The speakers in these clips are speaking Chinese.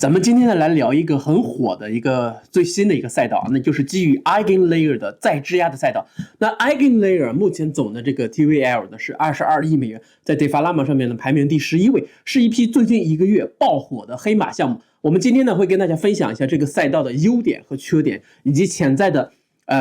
咱们今天呢来聊一个很火的一个最新的一个赛道，那就是基于 EigenLayer 的再质押的赛道。那 EigenLayer 目前总的这个 TVL 呢是22亿美元，在 Deflama 上面呢排名第11位，是一批最近1个月爆火的黑马项目。我们今天呢会跟大家分享一下这个赛道的优点和缺点，以及潜在的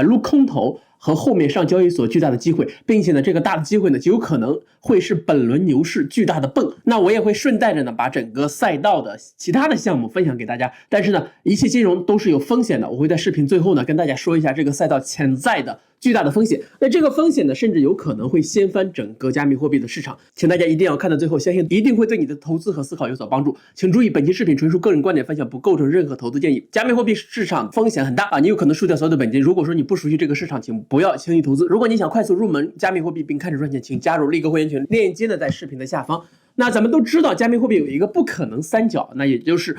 撸空头和后面上交易所巨大的机会，并且呢，这个大的机会呢，极有可能会是本轮牛市巨大的泵。那我也会顺带着呢，把整个赛道的其他的项目分享给大家。但是呢，一切金融都是有风险的，我会在视频最后呢，跟大家说一下这个赛道潜在的巨大的风险。那这个风险呢，甚至有可能会掀翻整个加密货币的市场。请大家一定要看到最后，相信一定会对你的投资和思考有所帮助。请注意，本期视频纯属个人观点分享，不构成任何投资建议。加密货币市场风险很大啊，你有可能输掉所有的本金。如果说你不熟悉这个市场，请不要轻易投资。如果你想快速入门加密货币并开始赚钱，请加入立哥会员群，链接呢在视频的下方。那咱们都知道，加密货币有一个不可能三角，那也就是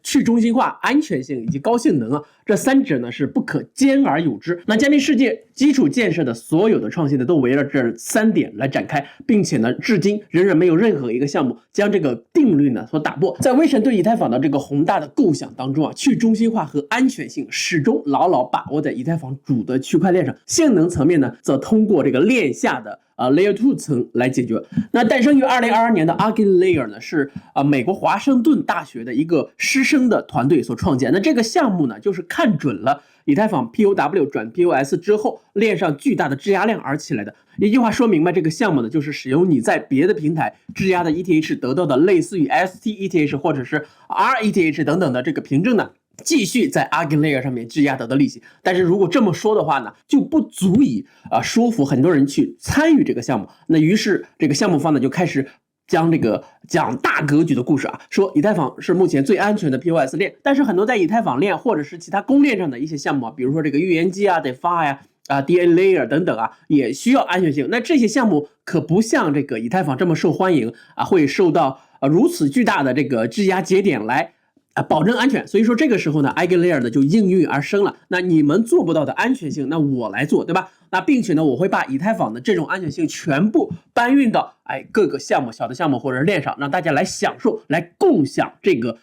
去中心化、安全性以及高性能啊，这三者呢是不可兼而有之。那加密世界基础建设的所有的创新呢，都围绕这3点来展开，并且呢，至今仍然没有任何一个项目将这个定律呢所打破。在微神对以太坊的这个宏大的构想当中啊，去中心化和安全性始终牢牢把握在以太坊主的区块链上，性能层面呢，则通过这个链下的Layer 2层来解决。那诞生于2022年的 EigenLayer 呢，是美国华盛顿大学的一个师生的团队所创建。那这个项目呢，就是看准了以太坊 POW 转 POS 之后链上巨大的质押量而起来的。一句话说明白，这个项目呢，就是使用你在别的平台质押的 ETH 得到的类似于 STETH 或者是 RETH 等等的这个凭证呢，继续在 EigenLayer 上面质押得到利息。但是如果这么说的话呢，就不足以说服很多人去参与这个项目。那于是这个项目方呢就开始将这个讲大格局的故事啊，说以太坊是目前最安全的 POS 链，但是很多在以太坊链或者是其他公链上的一些项目啊，比如说这个预言机啊、DeFi 啊、DA-Layer 等等啊，也需要安全性。那这些项目可不像这个以太坊这么受欢迎啊，会受到如此巨大的这个质押节点来保证安全。所以说这个时候呢 EigenLayer 呢就应运而生了。那你们做不到的安全性，那我来做，对吧？那并且呢，我会把以太坊的这种安全性全部搬运到各个项目、小的项目或者链上，让大家来享受、来共享这个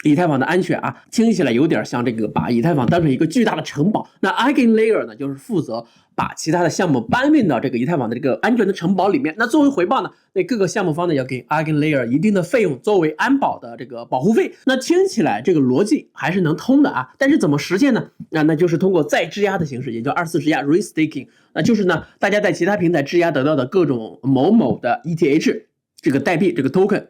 以太坊的安全啊。听起来有点像这个把以太坊当成一个巨大的城堡。那 EigenLayer 呢，就是负责把其他的项目搬运到这个以太坊的这个安全的城堡里面。那作为回报呢，那各个项目方呢要给 EigenLayer 一定的费用作为安保的这个保护费。那听起来这个逻辑还是能通的啊，但是怎么实现呢？那就是通过再质押的形式，也叫2次质押 restaking。那就是呢，大家在其他平台质押得到的各种某某的 ETH 这个代币这个 token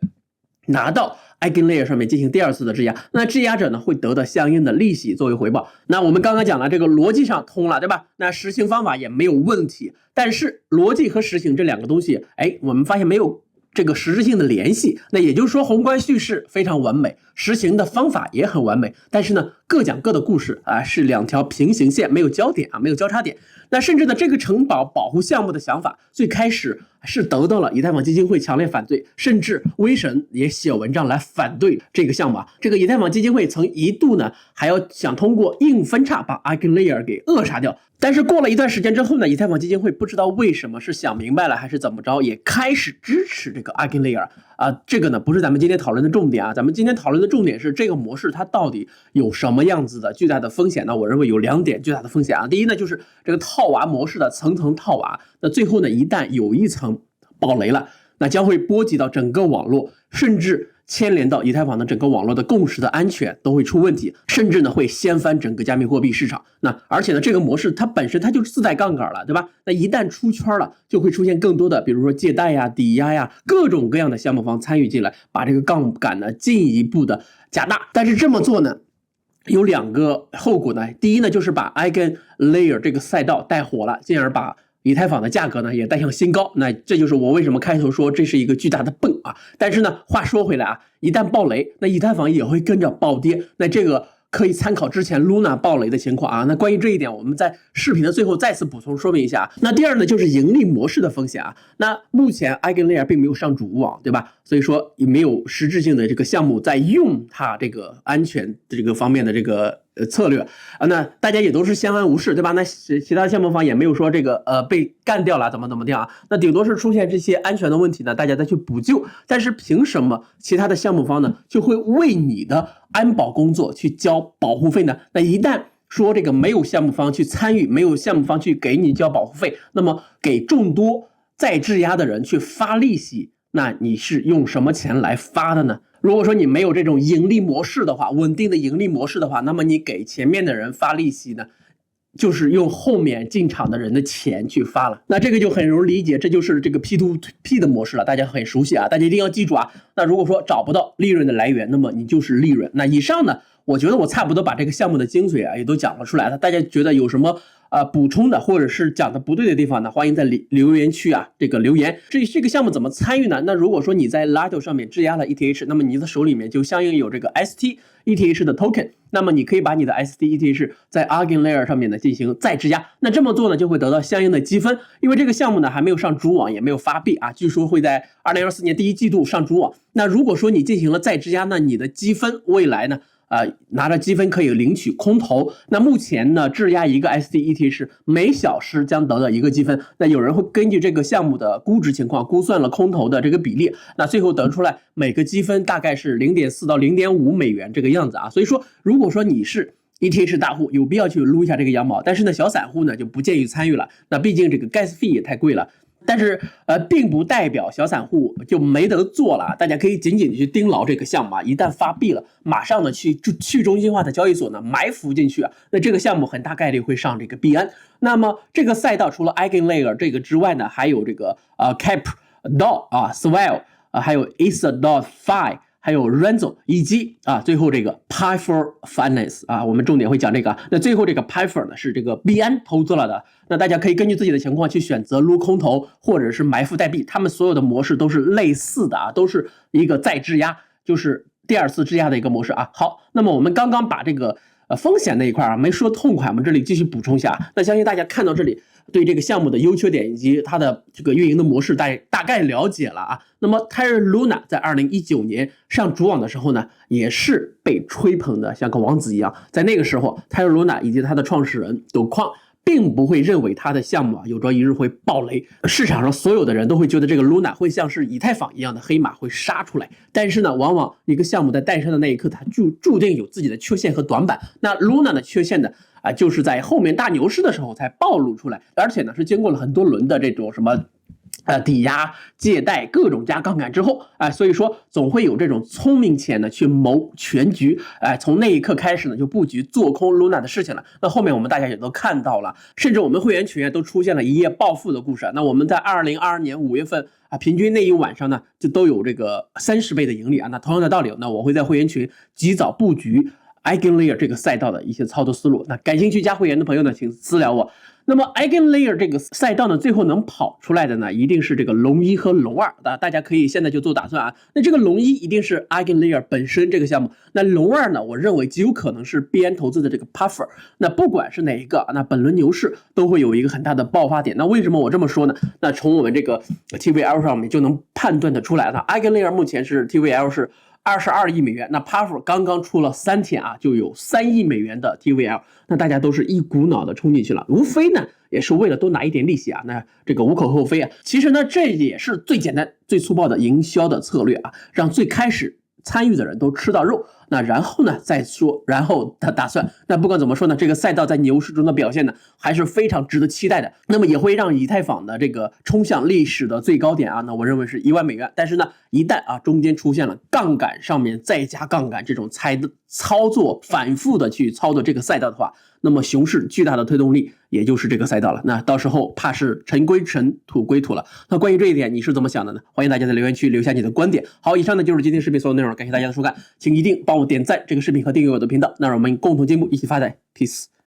拿到EigenLayer 上面进行第2次的质押，那质押者呢会得到相应的利息作为回报。那我们刚刚讲了，这个逻辑上通了，对吧？那实行方法也没有问题，但是逻辑和实行这2个东西，我们发现没有这个实质性的联系。那也就是说，宏观叙事非常完美，实行的方法也很完美，但是呢，各讲各的故事啊，是2条平行线，没有交点啊，没有交叉点。那甚至呢，这个城堡保护项目的想法最开始是得到了以太坊基金会强烈反对，甚至微神也写文章来反对这个项目啊。这个以太坊基金会曾一度呢还要想通过硬分叉把 EigenLayer 给扼杀掉。但是过了一段时间之后呢，以太坊基金会不知道为什么是想明白了还是怎么着，也开始支持这个 EigenLayer 啊。这个呢不是咱们今天讨论的重点啊，咱们今天讨论的重点是这个模式它到底有什么样子的巨大的风险呢？我认为有2点巨大的风险啊。第一呢，就是这个套娃模式的层层套娃，那最后呢，一旦有一层爆雷了，那将会波及到整个网络，甚至牵连到以太坊的整个网络的共识的安全都会出问题，甚至呢会掀翻整个加密货币市场。那而且呢，这个模式它本身它就是自带杠杆了，对吧？那一旦出圈了，就会出现更多的，比如说借贷呀、抵押呀，各种各样的项目方参与进来，把这个杠杆呢进一步的加大。但是这么做呢，有2个后果呢。第一呢，就是把 EigenLayer 这个赛道带火了，进而把以太坊的价格呢也带向新高。那这就是我为什么开头说这是一个巨大的泵啊。但是呢，话说回来啊，一旦爆雷，那以太坊也会跟着暴跌。那这个可以参考之前 Luna 爆雷的情况啊。那关于这一点，我们在视频的最后再次补充说明一下。那第2呢，就是盈利模式的风险啊。那目前 EigenLayer 并没有上主网，对吧？所以说也没有实质性的这个项目在用它这个安全这个方面的这个策略啊，那大家也都是相安无事，对吧？那其他项目方也没有说这个被干掉了怎么样啊？那顶多是出现这些安全的问题呢，大家再去补救。但是凭什么其他的项目方呢就会为你的安保工作去交保护费呢？那一旦说这个没有项目方去参与，没有项目方去给你交保护费，那么给众多再质押的人去发利息，那你是用什么钱来发的呢？如果说你没有这种盈利模式的话，稳定的盈利模式的话，那么你给前面的人发利息呢，就是用后面进场的人的钱去发了。那这个就很容易理解，这就是这个 P2P 的模式了，大家很熟悉啊，大家一定要记住啊。那如果说找不到利润的来源，那么你就是利润。那以上呢，我觉得我差不多把这个项目的精髓啊也都讲了出来了，大家觉得有什么补充的或者是讲的不对的地方呢，欢迎在留言区啊这个留言。至于这个项目怎么参与呢？那如果说你在 Lido 上面质押了 ETH， 那么你的手里面就相应有这个 ST ETH 的 token， 那么你可以把你的 ST ETH 在 EigenLayer 上面呢进行再质押。那这么做呢就会得到相应的积分，因为这个项目呢还没有上主网，也没有发币啊，据说会在2024年第1季度上主网。那如果说你进行了再质押，那你的积分未来呢拿着积分可以领取空投。那目前呢，质押一个 ST-ETH 是每小时将得到1个积分。那有人会根据这个项目的估值情况估算了空投的这个比例，那最后得出来每个积分大概是 0.4 到 0.5 美元这个样子啊。所以说，如果说你是ETH 大户，有必要去撸一下这个羊毛，但是呢，小散户呢就不建议参与了。那毕竟这个 gas fee 也太贵了。但是并不代表小散户就没得做了，大家可以紧紧的去盯牢这个项目啊，一旦发币了，马上呢去中心化的交易所呢埋伏进去啊，那这个项目很大概率会上这个币安。那么这个赛道除了 EigenLayer 这个之外呢，还有这个CapDAO 啊 Swell 还有 Ether.fi。还有 Renzo 以及最后这个 Pfeiffer Finance 啊，我们重点会讲这个。那最后这个 Pfeiffer 呢是这个币安投资了的，那大家可以根据自己的情况去选择撸空投或者是埋伏代币，他们所有的模式都是类似的啊，都是一个再质押，就是第2次质押的一个模式啊。好，那么我们刚刚把这个风险那一块啊没说痛快，我们这里继续补充一下。那相信大家看到这里，对这个项目的优缺点以及它的这个运营的模式大概了解了啊。那么 Terra Luna 在2019年上主网的时候呢，也是被吹捧的像个王子一样。在那个时候 Terra Luna 以及它的创始人斗矿并不会认为他的项目有朝一日会爆雷，市场上所有的人都会觉得这个 Luna 会像是以太坊一样的黑马会杀出来。但是呢，往往一个项目在诞生的那一刻，它就注定有自己的缺陷和短板。那 Luna 的缺陷呢，就是在后面大牛市的时候才暴露出来，而且呢是经过了很多轮的这种什么抵押、借贷各种加杠杆之后，所以说总会有这种聪明钱呢去谋全局，从那一刻开始呢就布局做空 Luna 的事情了。那后面我们大家也都看到了，甚至我们会员群都出现了一夜暴富的故事。那我们在2022年5月份平均那一晚上呢就都有这个30倍的盈利啊。那同样的道理，那我会在会员群及早布局 EigenLayer 这个赛道的一些操作思路。那感兴趣加会员的朋友呢，请私聊我。那么 EigenLayer 这个赛道呢，最后能跑出来的呢，一定是这个龙1和龙2，大家可以现在就做打算啊。那这个龙1一定是 EigenLayer 本身这个项目，那龙2呢，我认为极有可能是币安投资的这个 Pfeiffer。那不管是哪一个，那本轮牛市都会有一个很大的爆发点。那为什么我这么说呢？那从我们这个 TVL 上面就能判断得出来了。EigenLayer 目前是 TVL 是22亿美元，那 Pfeiffer 刚刚出了3天啊，就有3亿美元的 TVL， 那大家都是一股脑的冲进去了，无非呢也是为了多拿一点利息啊，那这个无可厚非啊。其实呢，这也是最简单、最粗暴的营销的策略啊，让最开始参与的人都吃到肉，那然后呢再说，然后他打算。那不管怎么说呢，这个赛道在牛市中的表现呢，还是非常值得期待的。那么也会让以太坊的这个冲向历史的最高点啊，那我认为是1万美元。但是呢，一旦中间出现了杠杆上面再加杠杆这种操作反复的去操作这个赛道的话，那么熊市巨大的推动力也就是这个赛道了。那到时候怕是尘归尘，土归土了。那关于这一点你是怎么想的呢？欢迎大家在留言区留下你的观点。好，以上呢就是今天视频所有内容，感谢大家的收看，请一定帮我点赞这个视频和订阅我的频道，那让我们共同进步，一起发财 ，peace。